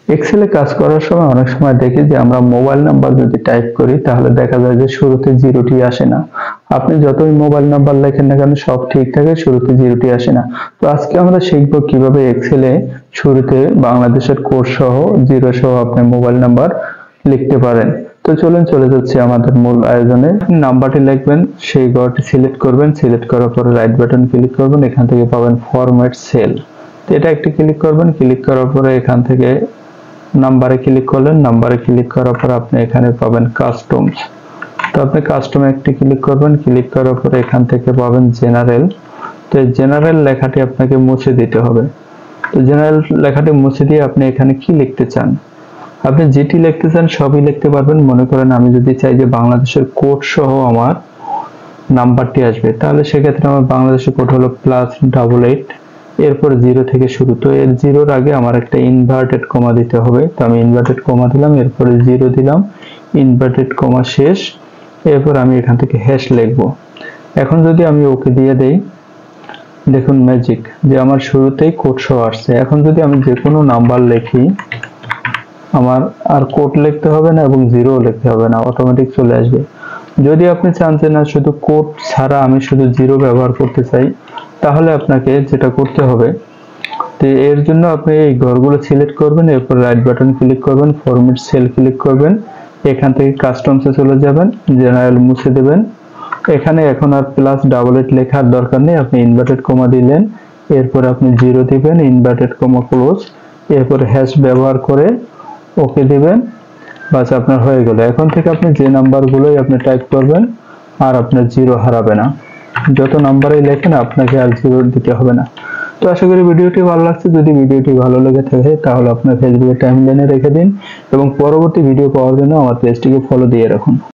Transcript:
এক্সেলে কাজ করার সময় অনেক সময় দেখি যে আমরা মোবাইল নাম্বার যদি টাইপ করি তাহলে দেখা যায় যে শুরুতে জিরোটি আসে না। আপনি যতই মোবাইল নাম্বার লেখেন না কেন সব ঠিক থাকে, শুরুতে জিরোটি আসে না। তো আজকে আমরা শিখব কিভাবে এক্সেলে শুরুতে বাংলাদেশের কোড সহ জিরো সহ আপনি মোবাইল নাম্বার লিখতে পারেন। তো চলুন চলে যাচ্ছি আমাদের মূল আয়োজনে। নাম্বারটি লিখবেন, সেই ঘরটি সিলেক্ট করবেন, সিলেক্ট করার পরে রাইট বাটন ক্লিক করবেন, এখান থেকে পাবেন ফরম্যাট সেল। তো এটা একটি ক্লিক করবেন, ক্লিক করার পরে এখান থেকে নাম্বারে ক্লিক করলেন, নাম্বারে ক্লিক করার পর আপনি এখানে পাবেন কাস্টমস। তো আপনি কাস্টমে একটি ক্লিক করবেন, ক্লিক করার পরে এখান থেকে পাবেন জেনারেল। তো এই জেনারেল লেখাটি আপনাকে মুছে দিতে হবে। তো জেনারেল লেখাটি মুছে দিয়ে আপনি এখানে কি লিখতে চান, আপনি যেটি লিখতে চান সবই লিখতে পারবেন। মনে করেন আমি যদি চাই যে বাংলাদেশের কোড সহ আমার নাম্বারটি আসবে, তাহলে সেক্ষেত্রে আমার বাংলাদেশের কোড হলো +88, এরপর জিরো থেকে শুরু। তো এর জিরোর আগে আমার একটা ইনভার্টেড কমা দিতে হবে। তো আমি ইনভার্টেড কমা দিলাম, এরপরে জিরো দিলাম, ইনভার্টেড কমা শেষ, এরপর আমি এখান থেকে হ্যাশ লিখব। এখন যদি আমি ওকে দিয়ে দেই, দেখুন ম্যাজিক যে আমার শুরুতেই কোড সহ আসছে। এখন যদি আমি যে কোনো নাম্বার লিখি, আমার আর কোড লিখতে হবে না এবং জিরো লিখতে হবে না, অটোমেটিক চলে আসবে। যদি আপনি চান যে না শুধু কোড ছাড়া আমি শুধু জিরো ব্যবহার করতে চাই, তাহলে আপনাকে যেটা করতে হবে, তো এর জন্য আপনি এই ঘরগুলো সিলেক্ট করবেন, এরপর রাইট বাটন ক্লিক করবেন, ফরম্যাট সেল ক্লিক করবেন, এখান থেকে কাস্টমসে চলে যাবেন, জেনারেল মুছে দেবেন। এখানে এখন আর +88 লেখার দরকার নেই, আপনি ইনভার্টেড কমা দিলেন, এরপর আপনি জিরো দিবেন, ইনভার্টেড কমা ক্লোজ, এরপর হ্যাশ ব্যবহার করে ওকে দিবেন, বাস আপনার হয়ে গেল। এখন থেকে আপনি যে নাম্বারগুলোই আপনি টাইপ করবেন আর আপনার জিরো হারাবে না। যত নাম্বারই লেখেন আপনাকে আর জিরো দিতে হবে না। তো আশা করি ভিডিওটি ভালো লাগছে। যদি ভিডিওটি ভালো লেগে থাকে তাহলে আপনার ফেসবুকে টাইমলাইনে রেখে দিন এবং পরবর্তী ভিডিও পাওয়ার জন্য আমার পেজটিকে ফলো দিয়ে রাখুন।